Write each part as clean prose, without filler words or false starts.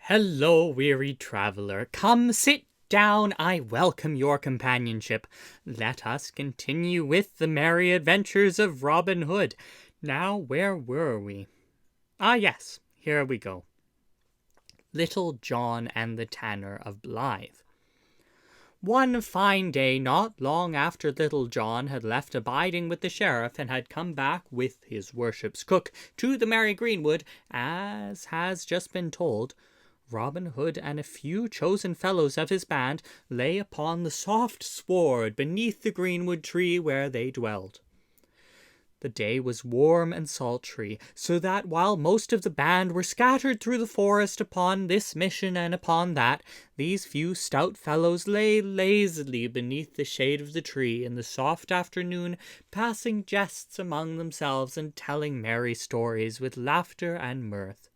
Hello, weary traveller. Come, sit down. I welcome your companionship. Let us continue with the merry adventures of Robin Hood. Now, where were we? Yes, here we go. Little John and the Tanner of Blyth. One fine day, not long after Little John had left abiding with the sheriff and had come back with his worship's cook to the merry greenwood, as has just been told, Robin Hood and a few chosen fellows of his band lay upon the soft sward beneath the greenwood tree where they dwelled. The day was warm and sultry, so that while most of the band were scattered through the forest upon this mission and upon that, these few stout fellows lay lazily beneath the shade of the tree in the soft afternoon, passing jests among themselves and telling merry stories with laughter and mirth.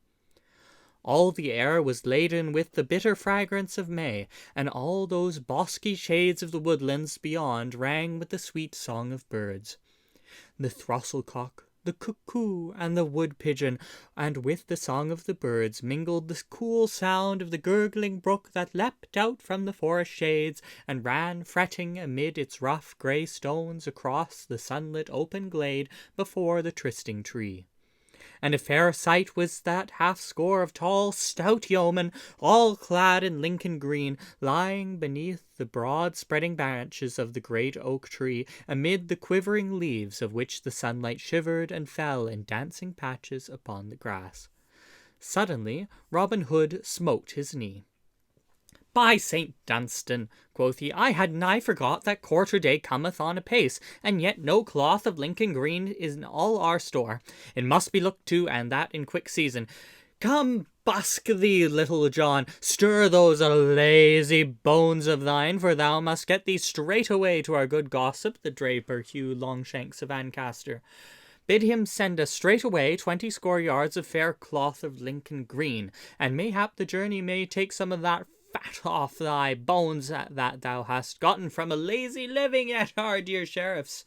All the air was laden with the bitter fragrance of May, and all those bosky shades of the woodlands beyond rang with the sweet song of birds. The throstlecock, the cuckoo, and the wood-pigeon, and with the song of the birds mingled the cool sound of the gurgling brook that leapt out from the forest shades and ran fretting amid its rough grey stones across the sunlit open glade before the trysting tree. And a fair sight was that half-score of tall, stout yeomen, all clad in Lincoln green, lying beneath the broad-spreading branches of the great oak tree, amid the quivering leaves of which the sunlight shivered and fell in dancing patches upon the grass. Suddenly Robin Hood smote his knee. "By St. Dunstan," quoth he, "I had nigh forgot that quarter-day cometh on apace, and yet no cloth of Lincoln green is in all our store. It must be looked to, and that in quick season. Come, busk thee, Little John, stir those lazy bones of thine, for thou must get thee straight away to our good gossip, the draper Hugh Longshanks of Ancaster. Bid him send us straight away 20 yards of fair cloth of Lincoln green, and mayhap the journey may take some of that fat off thy bones that thou hast gotten from a lazy living at our dear sheriff's."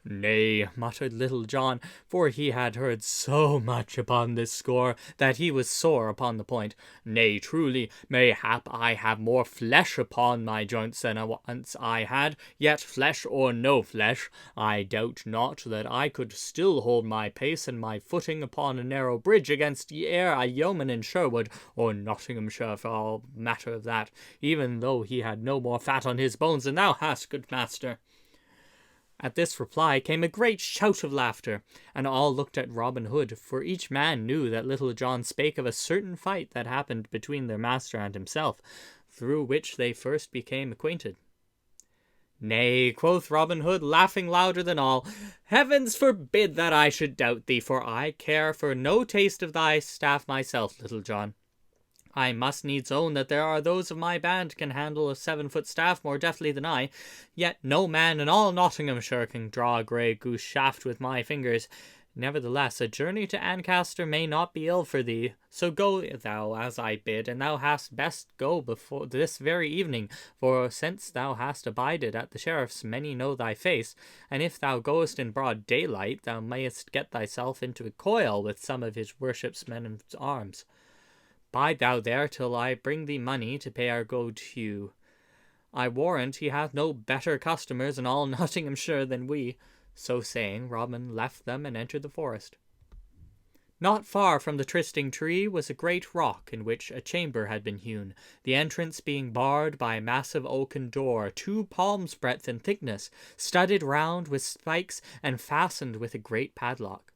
"Nay," muttered Little John, for he had heard so much upon this score that he was sore upon the point. "Nay, truly, mayhap I have more flesh upon my joints than once I had, yet flesh or no flesh, I doubt not that I could still hold my pace and my footing upon a narrow bridge against e'er a yeoman in Sherwood, or Nottinghamshire for all matter of that, even though he had no more fat on his bones than thou hast, good master." At this reply came a great shout of laughter, and all looked at Robin Hood, for each man knew that Little John spake of a certain fight that happened between their master and himself, through which they first became acquainted. "Nay," quoth Robin Hood, laughing louder than all, "heavens forbid that I should doubt thee, for I care for no taste of thy staff myself, Little John. I must needs own that there are those of my band can handle a 7-foot staff more deftly than I, yet no man in all Nottinghamshire can draw a grey goose shaft with my fingers. Nevertheless, a journey to Ancaster may not be ill for thee, so go thou as I bid, and thou hast best go before this very evening, for since thou hast abided at the sheriff's, many know thy face, and if thou goest in broad daylight, thou mayest get thyself into a coil with some of his worship's men-at-arms. Bide thou there till I bring thee money to pay our goad Hugh. I warrant he hath no better customers in all Nottinghamshire than we." So saying, Robin left them and entered the forest. Not far from the trysting tree was a great rock in which a chamber had been hewn, the entrance being barred by a massive oaken door 2 palms' breadth in thickness, studded round with spikes and fastened with a great padlock.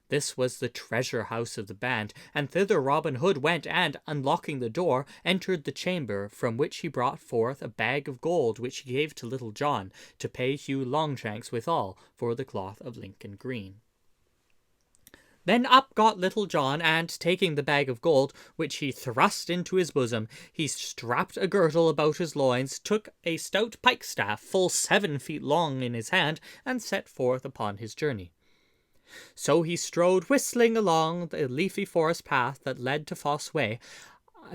This was the treasure house of the band, and thither Robin Hood went and, unlocking the door, entered the chamber, from which he brought forth a bag of gold which he gave to Little John, to pay Hugh Longshanks withal for the cloth of Lincoln green. Then up got Little John, and taking the bag of gold, which he thrust into his bosom, he strapped a girdle about his loins, took a stout pike-staff full 7 feet long in his hand, and set forth upon his journey. So he strode whistling along the leafy forest path that led to Fosse Way,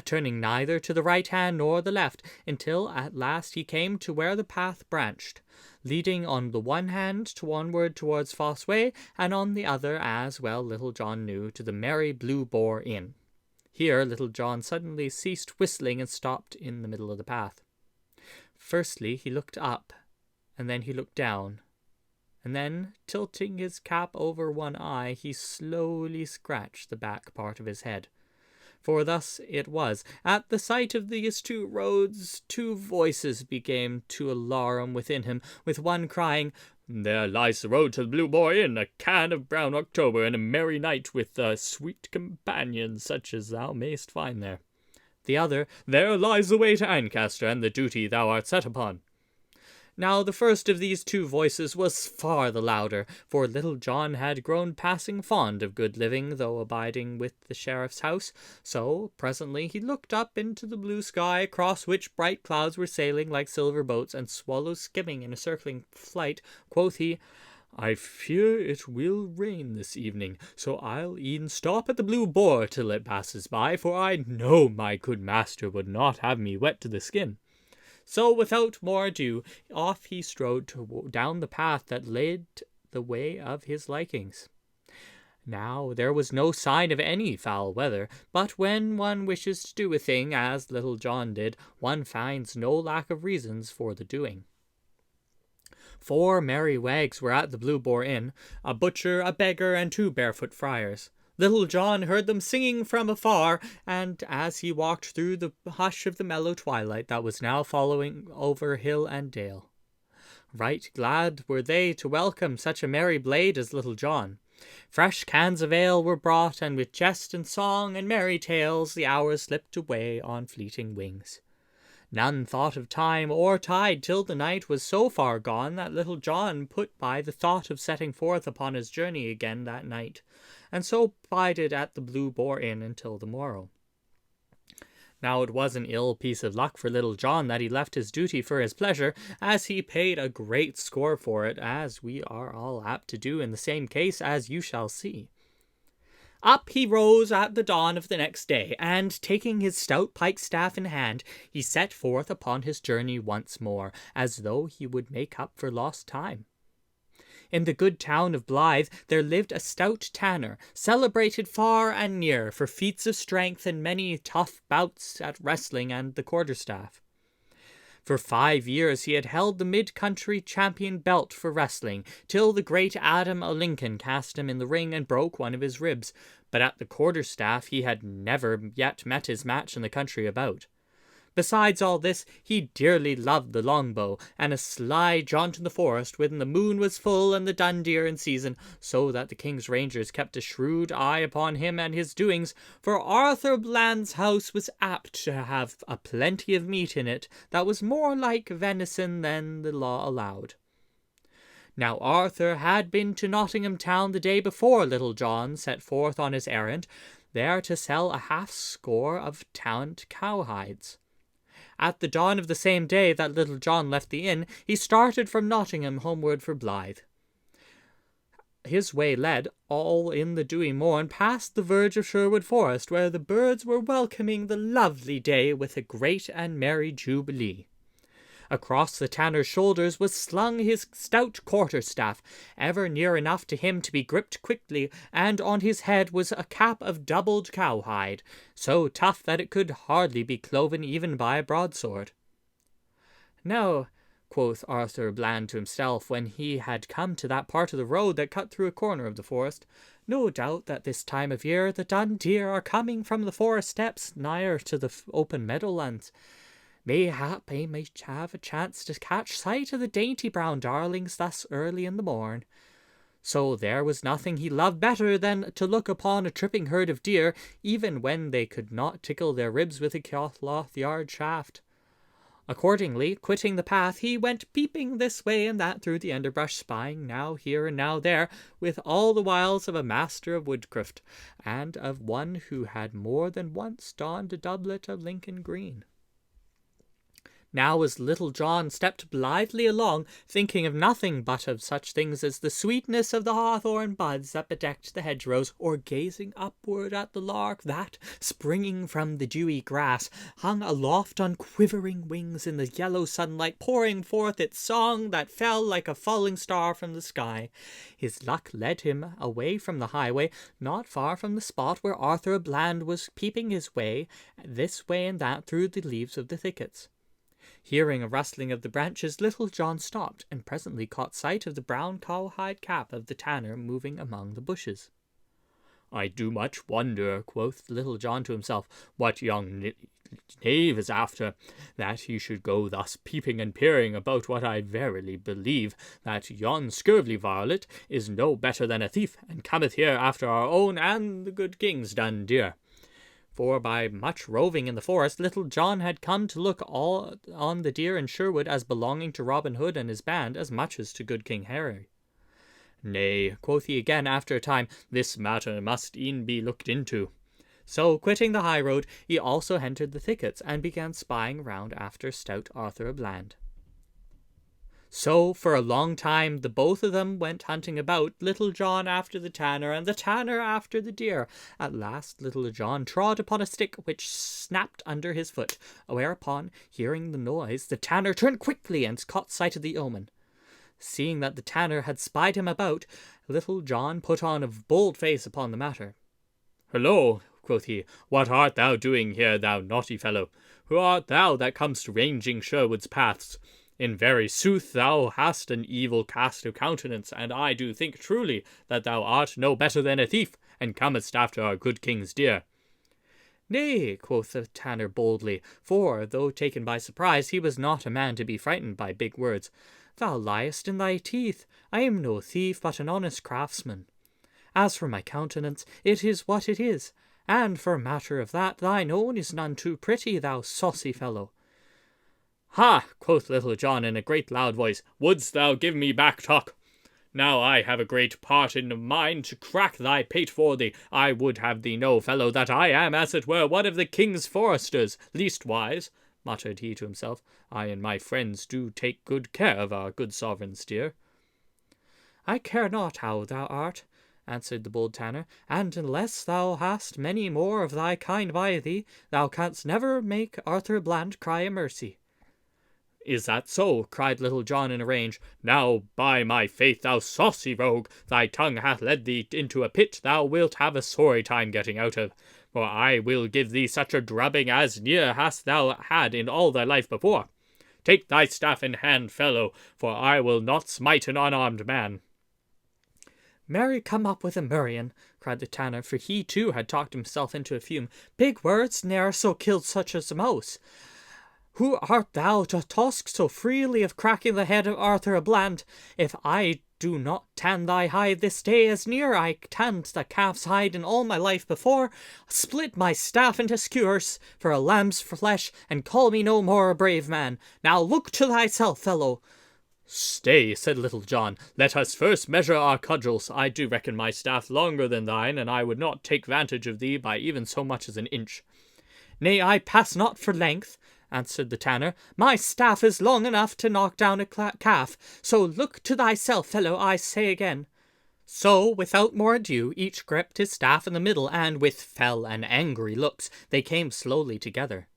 turning neither to the right hand nor the left, until at last he came to where the path branched, leading on the one hand onward towards Fosse Way, and on the other, as well Little John knew, to the Merry Blue Boar Inn. Here Little John suddenly ceased whistling and stopped in the middle of the path. Firstly he looked up, and then he looked down, and then, tilting his cap over one eye, he slowly scratched the back part of his head. For thus it was, at the sight of these two roads, two voices began to alarum within him, with one crying, "There lies the road to the Blue Boar Inn, a can of brown October, and a merry night with a sweet companion such as thou mayst find there." The other, "There lies the way to Ancaster, and the duty thou art set upon." Now the first of these two voices was far the louder, for Little John had grown passing fond of good living, though abiding with the sheriff's house. So presently he looked up into the blue sky, across which bright clouds were sailing like silver boats, and swallows skimming in a circling flight. Quoth he, "I fear it will rain this evening, so I'll e'en stop at the Blue Boar till it passes by, for I know my good master would not have me wet to the skin." So without more ado, off he strode down the path that led the way of his likings. Now there was no sign of any foul weather, but when one wishes to do a thing, as Little John did, one finds no lack of reasons for the doing. 4 merry wags were at the Blue Boar Inn, a butcher, a beggar, and 2 barefoot friars. Little John heard them singing from afar, and as he walked through the hush of the mellow twilight that was now following over hill and dale. Right glad were they to welcome such a merry blade as Little John. Fresh cans of ale were brought, and with jest and song and merry tales the hours slipped away on fleeting wings. None thought of time or tide till the night was so far gone that Little John put by the thought of setting forth upon his journey again that night, and so bided at the Blue Boar Inn until the morrow. Now it was an ill piece of luck for Little John that he left his duty for his pleasure, as he paid a great score for it, as we are all apt to do in the same case, as you shall see. Up he rose at the dawn of the next day, and, taking his stout pike-staff in hand, he set forth upon his journey once more, as though he would make up for lost time. In the good town of Blyth there lived a stout tanner, celebrated far and near for feats of strength and many tough bouts at wrestling and the quarterstaff. For 5 years he had held the mid-country champion belt for wrestling, till the great Adam o' Lincoln cast him in the ring and broke one of his ribs, but at the quarterstaff he had never yet met his match in the country about. Besides all this, he dearly loved the longbow, and a sly jaunt in the forest when the moon was full and the dun deer in season, so that the king's rangers kept a shrewd eye upon him and his doings, for Arthur Bland's house was apt to have a plenty of meat in it that was more like venison than the law allowed. Now Arthur had been to Nottingham town the day before Little John set forth on his errand, there to sell a 50 of tanned cowhides. At the dawn of the same day that Little John left the inn, he started from Nottingham homeward for Blyth. His way led, all in the dewy morn, past the verge of Sherwood Forest, where the birds were welcoming the lovely day with a great and merry jubilee. Across the tanner's shoulders was slung his stout quarterstaff, ever near enough to him to be gripped quickly, and on his head was a cap of doubled cowhide, so tough that it could hardly be cloven even by a broadsword. "Now," quoth Arthur Bland to himself, when he had come to that part of the road that cut through a corner of the forest, "no doubt that this time of year the dun deer are coming from the forest steppes nigher to the open meadowlands. Mayhap I may have a chance to catch sight of the dainty brown darlings thus early in the morn." So there was nothing he loved better than to look upon a tripping herd of deer, even when they could not tickle their ribs with a cloth yard shaft. Accordingly, quitting the path, he went peeping this way and that through the underbrush, spying now here and now there, with all the wiles of a master of woodcraft, and of one who had more than once donned a doublet of Lincoln green. Now as Little John stepped blithely along, thinking of nothing but of such things as the sweetness of the hawthorn buds that bedecked the hedgerows, or gazing upward at the lark that, springing from the dewy grass, hung aloft on quivering wings in the yellow sunlight, pouring forth its song that fell like a falling star from the sky, his luck led him away from the highway, not far from the spot where Arthur à Bland was peeping his way, this way and that through the leaves of the thickets. Hearing a rustling of the branches, Little John stopped, and presently caught sight of the brown cowhide cap of the tanner moving among the bushes. "I do much wonder," quoth Little John to himself, "what young knave is after, that he should go thus peeping and peering about what I verily believe that yon scurvy varlet is no better than a thief, and cometh here after our own and the good king's done dear." For by much roving in the forest, Little John had come to look all on the deer in Sherwood as belonging to Robin Hood and his band as much as to good King Harry. "Nay," quoth he again after a time, "this matter must e'en be looked into." So, quitting the high road, he also entered the thickets, and began spying round after stout Arthur à Bland. So, for a long time, the both of them went hunting about, Little John after the tanner, and the tanner after the deer. At last Little John trod upon a stick which snapped under his foot, whereupon, hearing the noise, the tanner turned quickly and caught sight of the yeoman. Seeing that the tanner had spied him about, Little John put on a bold face upon the matter. "Hullo," quoth he, "what art thou doing here, thou naughty fellow? Who art thou that comest ranging Sherwood's paths? In very sooth thou hast an evil cast of countenance, and I do think truly that thou art no better than a thief, and comest after our good king's deer." "Nay," quoth the tanner boldly, for, though taken by surprise, he was not a man to be frightened by big words. "Thou liest in thy teeth. I am no thief, but an honest craftsman. As for my countenance, it is what it is, and for matter of that, thine own is none too pretty, thou saucy fellow." "Ha!" quoth Little John in a great loud voice, "wouldst thou give me back talk? Now I have a great part in mind to crack thy pate for thee. I would have thee know, fellow, that I am, as it were, one of the king's foresters. Leastwise," muttered he to himself, "I and my friends do take good care of our good sovereign's deer." "I care not how thou art," answered the bold tanner, "and unless thou hast many more of thy kind by thee, thou canst never make Arthur à Bland cry a mercy." "Is that so?" cried Little John in a rage. "Now, by my faith, thou saucy rogue, thy tongue hath led thee into a pit thou wilt have a sorry time getting out of. For I will give thee such a drubbing as ne'er hast thou had in all thy life before. Take thy staff in hand, fellow, for I will not smite an unarmed man." "Marry, come up with a murrain," cried the tanner, for he too had talked himself into a fume. "Big words ne'er so killed such as a mouse. Who art thou to talk so freely of cracking the head of Arthur à Bland? If I do not tan thy hide this day as near I tanned the calf's hide in all my life before, split my staff into skewers for a lamb's flesh, and call me no more a brave man. Now look to thyself, fellow." "Stay," said Little John, "let us first measure our cudgels. I do reckon my staff longer than thine, and I would not take vantage of thee by even so much as an inch." "Nay, I pass not for length," answered the tanner. "My staff is long enough to knock down a calf, so look to thyself, fellow, I say again." So, without more ado, each gripped his staff in the middle, and with fell and angry looks, they came slowly together.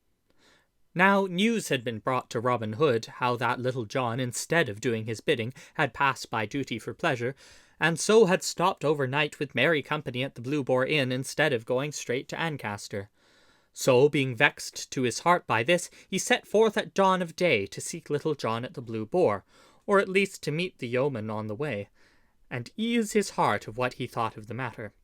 Now news had been brought to Robin Hood how that Little John, instead of doing his bidding, had passed by duty for pleasure, and so had stopped overnight with merry company at the Blue Boar Inn instead of going straight to Ancaster. So, being vexed to his heart by this, he set forth at dawn of day to seek Little John at the Blue Boar, or at least to meet the yeoman on the way, and ease his heart of what he thought of the matter.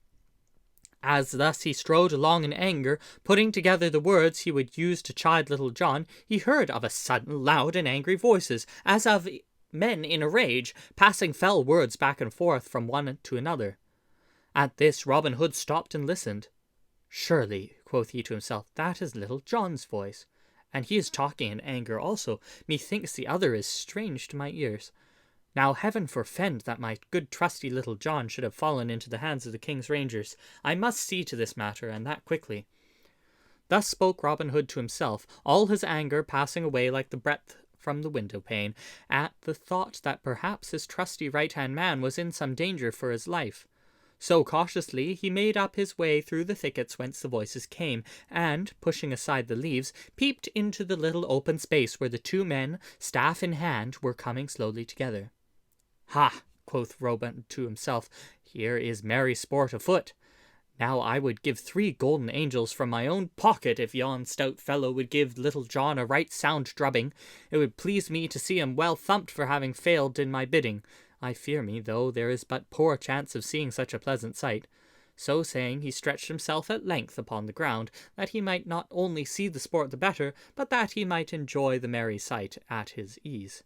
As thus he strode along in anger, putting together the words he would use to chide Little John, he heard of a sudden loud and angry voices, as of men in a rage, passing fell words back and forth from one to another. At this Robin Hood stopped and listened. "Surely," quoth he to himself, "that is Little John's voice, and he is talking in anger also. Methinks the other is strange to my ears. Now heaven forfend that my good trusty Little John should have fallen into the hands of the king's rangers. I must see to this matter, and that quickly." Thus spoke Robin Hood to himself, all his anger passing away like the breath from the window-pane, at the thought that perhaps his trusty right-hand man was in some danger for his life. So cautiously he made up his way through the thickets whence the voices came, and, pushing aside the leaves, peeped into the little open space where the two men, staff in hand, were coming slowly together. "Ha!" quoth Robin to himself, "here is merry sport afoot. Now I would give 3 golden angels from my own pocket if yon stout fellow would give Little John a right sound drubbing. It would please me to see him well thumped for having failed in my bidding. I fear me, though, there is but poor chance of seeing such a pleasant sight." So saying, he stretched himself at length upon the ground, that he might not only see the sport the better, but that he might enjoy the merry sight at his ease.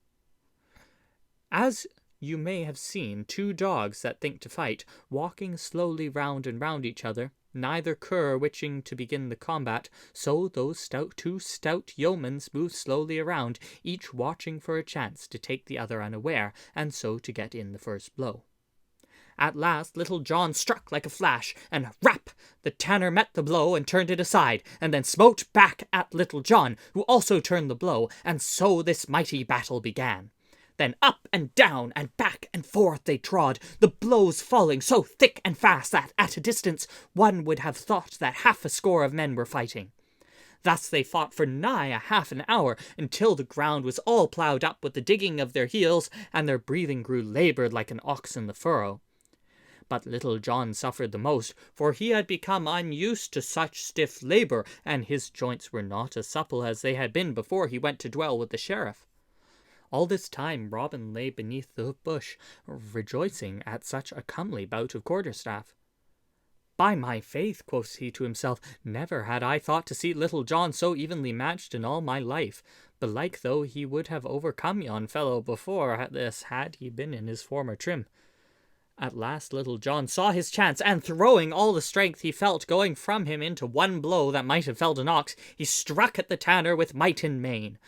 As you may have seen 2 dogs that think to fight, walking slowly round and round each other, neither cur wishing to begin the combat, so those 2 stout yeomans moved slowly around, each watching for a chance to take the other unaware, and so to get in the first blow. At last Little John struck like a flash, and rap! The tanner met the blow and turned it aside, and then smote back at Little John, who also turned the blow, and so this mighty battle began. Then up and down and back and forth they trod, the blows falling so thick and fast that, at a distance, one would have thought that 50 of men were fighting. Thus they fought for nigh a half an hour, until the ground was all ploughed up with the digging of their heels, and their breathing grew laboured like an ox in the furrow. But Little John suffered the most, for he had become unused to such stiff labour, and his joints were not as supple as they had been before he went to dwell with the sheriff. All this time Robin lay beneath the bush, rejoicing at such a comely bout of quarterstaff. "By my faith," quoth he to himself, "never had I thought to see Little John so evenly matched in all my life. Belike though he would have overcome yon fellow before this had he been in his former trim." At last Little John saw his chance, and throwing all the strength he felt going from him into one blow that might have felled an ox, he struck at the tanner with might and main.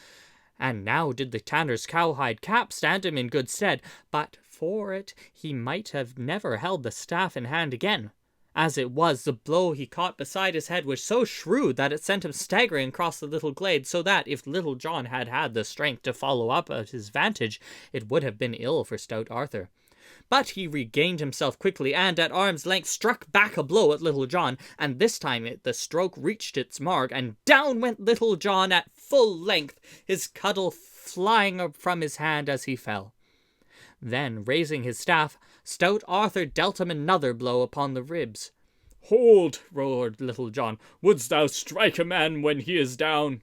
And now did the tanner's cowhide cap stand him in good stead, but for it he might have never held the staff in hand again. As it was, the blow he caught beside his head was so shrewd that it sent him staggering across the little glade, so that if Little John had had the strength to follow up at his vantage, it would have been ill for stout Arthur. But he regained himself quickly, and at arm's length struck back a blow at Little John, and this time the stroke reached its mark, and down went Little John at full length, his cudgel flying from his hand as he fell. Then, raising his staff, stout Arthur dealt him another blow upon the ribs. "Hold!" roared Little John. "Wouldst thou strike a man when he is down?"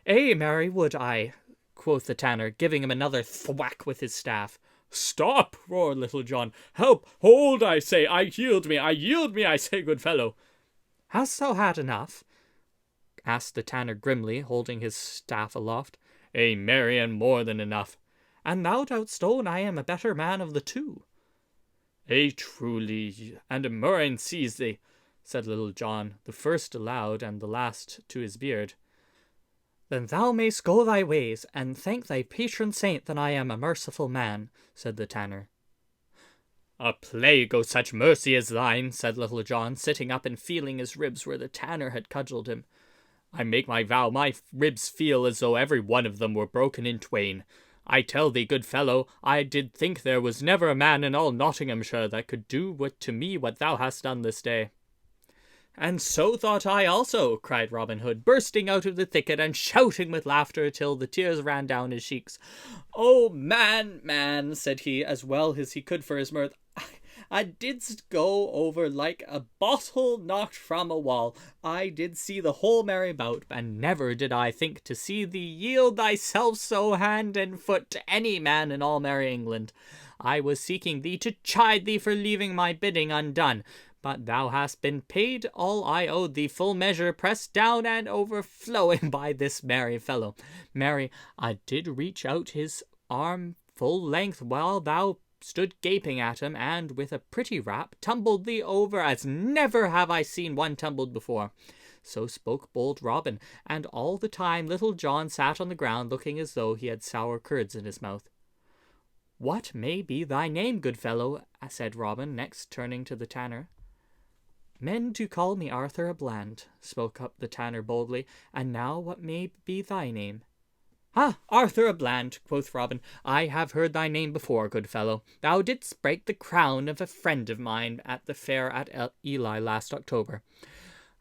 "Ay, marry, would I," quoth the tanner, giving him another thwack with his staff. "Stop!" roared Little John. "Help! Hold, I say! I yield me, I say, good fellow!" "Hast thou had enough?" asked the tanner grimly, holding his staff aloft. "Ay, marry, and more than enough." "And thou doubt'st own I am a better man of the 2. "Ay, truly, and a murrain seize thee," said Little John, the first aloud and the last to his beard. "Then thou mayst go thy ways, and thank thy patron saint that I am a merciful man," said the tanner. "A plague o' such mercy as thine," said Little John, sitting up and feeling his ribs where the tanner had cudgelled him. "I make my vow my ribs feel as though every one of them were broken in twain. I tell thee, good fellow, I did think there was never a man in all Nottinghamshire that could do to me what thou hast done this day." "And so thought I also," cried Robin Hood, bursting out of the thicket and shouting with laughter till the tears ran down his cheeks. "Oh, man," said he, as well as he could for his mirth, I didst go over like a bottle knocked from a wall. I did see the whole merry bout, and never did I think to see thee yield thyself so hand and foot to any man in all merry England. I was seeking thee to chide thee for leaving my bidding undone, but thou hast been paid all I owed thee, full measure, pressed down and overflowing by this merry fellow. Marry, I did reach out his arm full length while thou stood gaping at him, and with a pretty rap tumbled thee over as never have I seen one tumbled before." So spoke bold Robin, and all the time Little John sat on the ground looking as though he had sour curds in his mouth. "What may be thy name, good fellow?" said Robin, next turning to the tanner. Men do call me Arthur a Bland, spoke up the tanner boldly, and now what may be thy name? Ah, Arthur a Bland, quoth Robin, I have heard thy name before, good fellow. Thou didst break the crown of a friend of mine at the fair at Ely last October.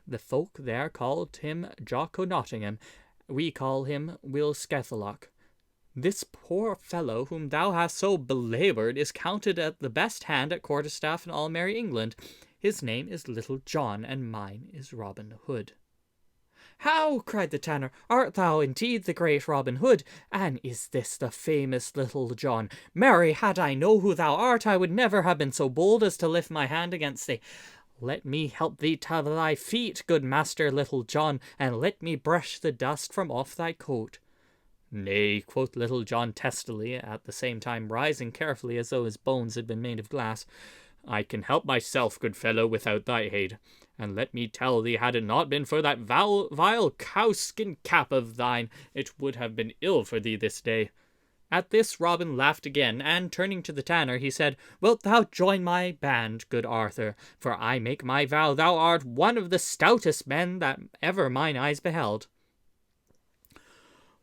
The folk there called him Jock o' Nottingham. We call him Will Scathellock. This poor fellow whom thou hast so belaboured is counted at the best hand at quarterstaff in all merry England. His name is Little John, and mine is Robin Hood. How, cried the tanner, art thou indeed the great Robin Hood? And is this the famous Little John? Marry, had I know who thou art, I would never have been so bold as to lift my hand against thee. Let me help thee to thy feet, good master Little John, and let me brush the dust from off thy coat. Nay, quoth Little John testily, at the same time rising carefully as though his bones had been made of glass. I can help myself, good fellow, without thy aid. And let me tell thee, had it not been for that vile cowskin cap of thine, it would have been ill for thee this day. At this Robin laughed again, and turning to the tanner, he said, Wilt thou join my band, good Arthur? For I make my vow thou art one of the stoutest men that ever mine eyes beheld.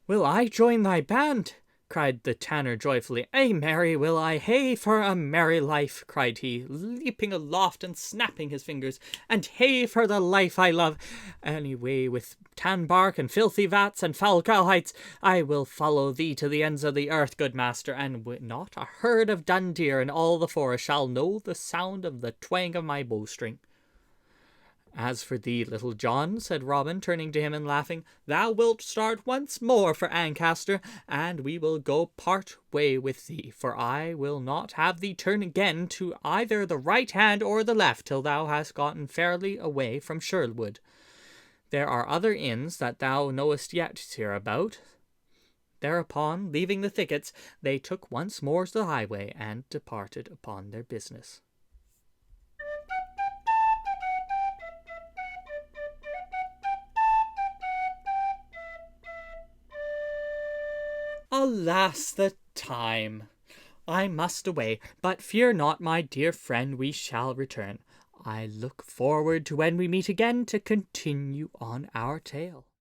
Will I join thy band? Cried the tanner joyfully. Ay, marry, will I. Hey for a merry life, cried he, leaping aloft and snapping his fingers. And hey for the life I love. Anyway, with tan bark and filthy vats and foul cowhides, I will follow thee to the ends of the earth, good master, and not a herd of dun deer in all the forest shall know the sound of the twang of my bowstring. As for thee, Little John, said Robin, turning to him and laughing, thou wilt start once more for Ancaster, and we will go part way with thee, for I will not have thee turn again to either the right hand or the left till thou hast gotten fairly away from Sherwood. There are other inns that thou knowest yet hereabout. Thereupon, leaving the thickets, they took once more the highway and departed upon their business. Alas, the time! I must away, but fear not, my dear friend, we shall return. I look forward to when we meet again to continue on our tale.